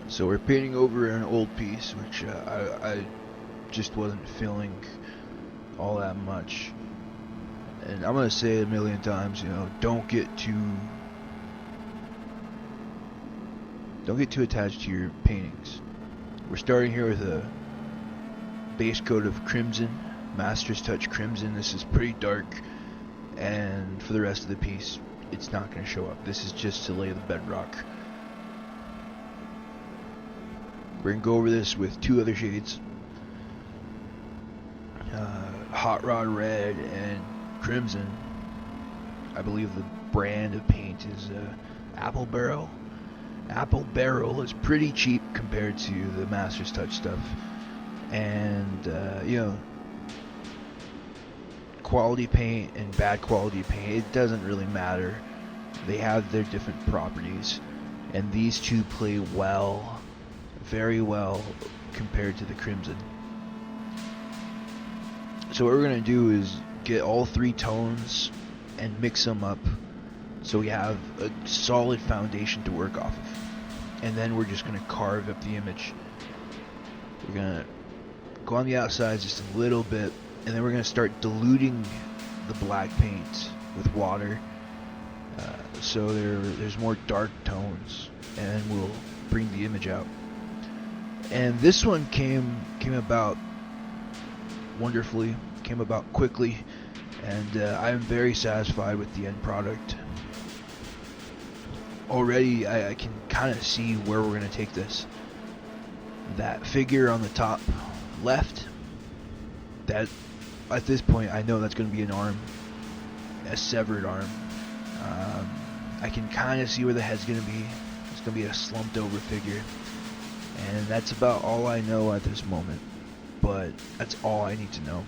So we're painting over an old piece, which I just wasn't feeling all that much. And I'm gonna say it a million times, you know, don't get too attached to your paintings. We're starting here with a base coat of crimson, Master's Touch crimson. This is pretty dark, and for the rest of the piece, it's not going to show up. This is just to lay the bedrock. We're going to go over this with two other shades, Hot Rod Red and Crimson. I believe the brand of paint is Apple Barrel. Apple Barrel is pretty cheap compared to the Master's Touch stuff, and you know, quality paint and bad quality paint, it doesn't really matter. They have their different properties, and these two play well, very well, compared to the Crimson. So what we're going to do is get all three tones and mix them up so we have a solid foundation to work off of. And then we're just going to carve up the image. We're going to go on the outside just a little bit, and then we're going to start diluting the black paint with water, so there's more dark tones, and we'll bring the image out. And this one came about wonderfully, came about quickly, and I am very satisfied with the end product. Already I can kind of see where we're going to take this. That figure on the top left, that at this point I know that's going to be an arm, a severed arm. I can kind of see where the head's going to be. It's going to be a slumped over figure, and that's about all I know at this moment, but that's all I need to know.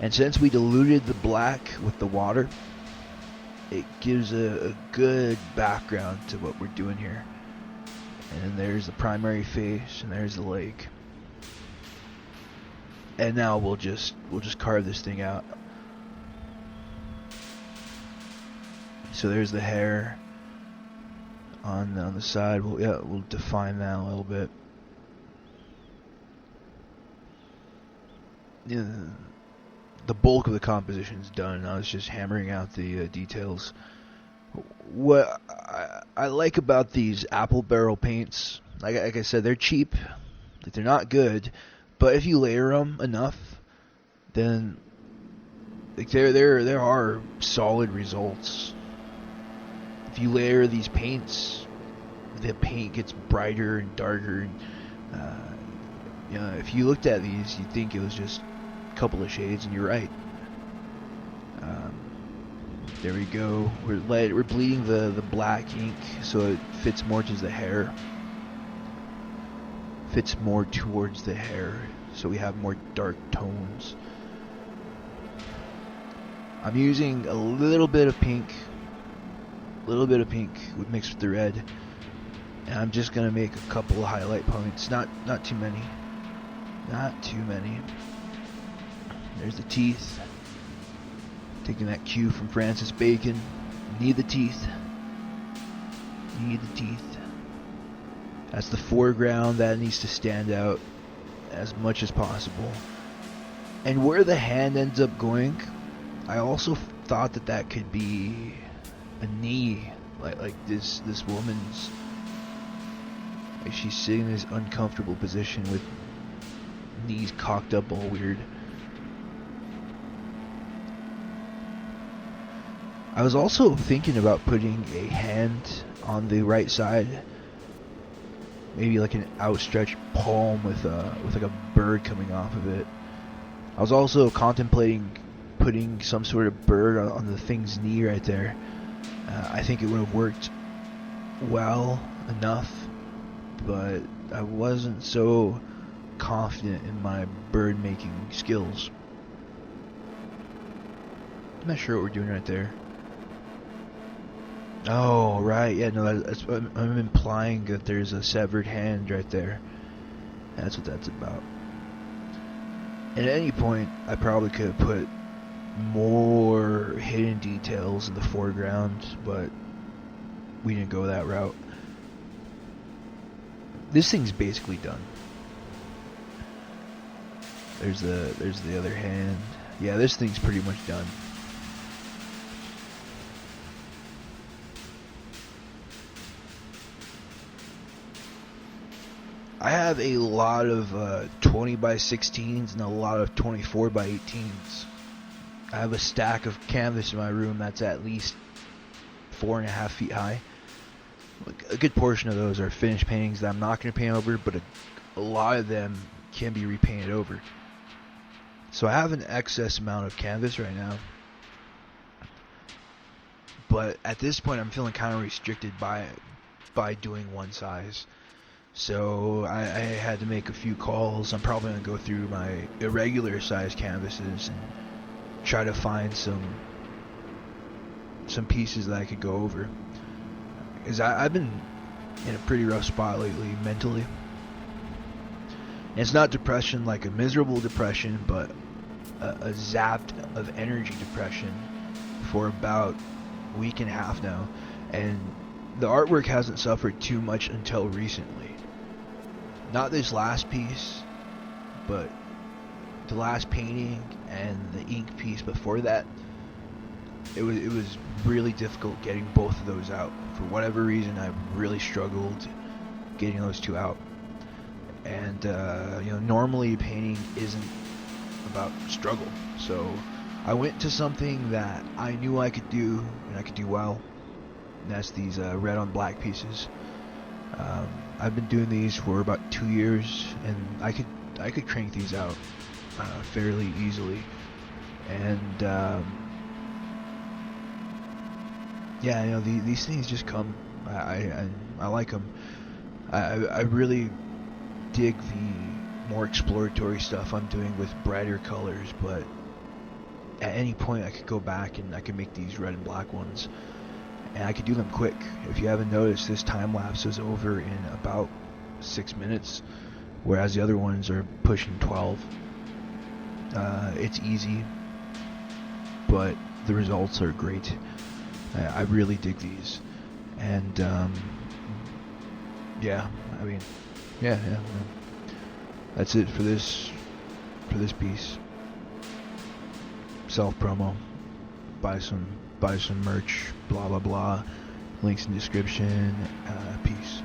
And since we diluted the black with the water, it gives a good background to what we're doing here. And there's the primary face, and there's the leg. And now we'll just carve this thing out. So there's the hair on the side. We'll define that a little bit. Yeah, the bulk of the composition is done. I was just hammering out the details. What I like about these Apple Barrel paints, like I said, they're cheap. They're not good, but if you layer them enough, then like there are solid results. If you layer these paints, the paint gets brighter and darker. And, you know, if you looked at these, you'd think it was just couple of shades, and you're right. There we go. We're bleeding the black ink so it fits more towards the hair. Fits more towards the hair, so we have more dark tones. I'm using a little bit of pink, mixed with the red, and I'm just gonna make a couple of highlight points. Not too many. Not too many. There's the teeth. Taking that cue from Francis Bacon. Need the teeth. Need the teeth. That's the foreground. That needs to stand out as much as possible. And where the hand ends up going, I also thought that could be a knee. Like this woman's. Like she's sitting in this uncomfortable position with knees cocked up all weird. I was also thinking about putting a hand on the right side, maybe like an outstretched palm with like a bird coming off of it. I was also contemplating putting some sort of bird on the thing's knee right there. I think it would have worked well enough, but I wasn't so confident in my bird making skills. I'm not sure what we're doing right there. Oh, right, yeah, no, that's I'm implying that there's a severed hand right there. That's what that's about. And at any point, I probably could have put more hidden details in the foreground, but we didn't go that route. this thing's basically done. There's the other hand. Yeah, this thing's pretty much done. I have a lot of 20 by 16s and a lot of 24 by 18s. I have a stack of canvas in my room that's at least 4.5 feet high. A good portion of those are finished paintings that I'm not going to paint over, but a lot of them can be repainted over. So I have an excess amount of canvas right now. But at this point I'm feeling kind of restricted by doing one size. So I had to make a few calls. I'm probably going to go through my irregular size canvases and try to find some pieces that I could go over. Because I've been in a pretty rough spot lately mentally. And it's not depression like a miserable depression, but a zapped of energy depression for about a week and a half now. And the artwork hasn't suffered too much until recently. Not this last piece, but the last painting and the ink piece before that. It was really difficult getting both of those out. For whatever reason, I really struggled getting those two out. And normally painting isn't about struggle. So I went to something that I knew I could do and I could do well. And that's these red on black pieces. I've been doing these for about 2 years, and I could crank these out fairly easily. And yeah, these things just come. I like them. I really dig the more exploratory stuff I'm doing with brighter colors, but at any point I could go back and I could make these red and black ones. And I could do them quick. If you haven't noticed, this time lapse is over in about 6 minutes, whereas the other ones are pushing 12. It's easy, but the results are great. I really dig these. And yeah, I mean, yeah. That's it for this piece. Self promo. Buy some merch, blah blah blah. Links in description. Peace.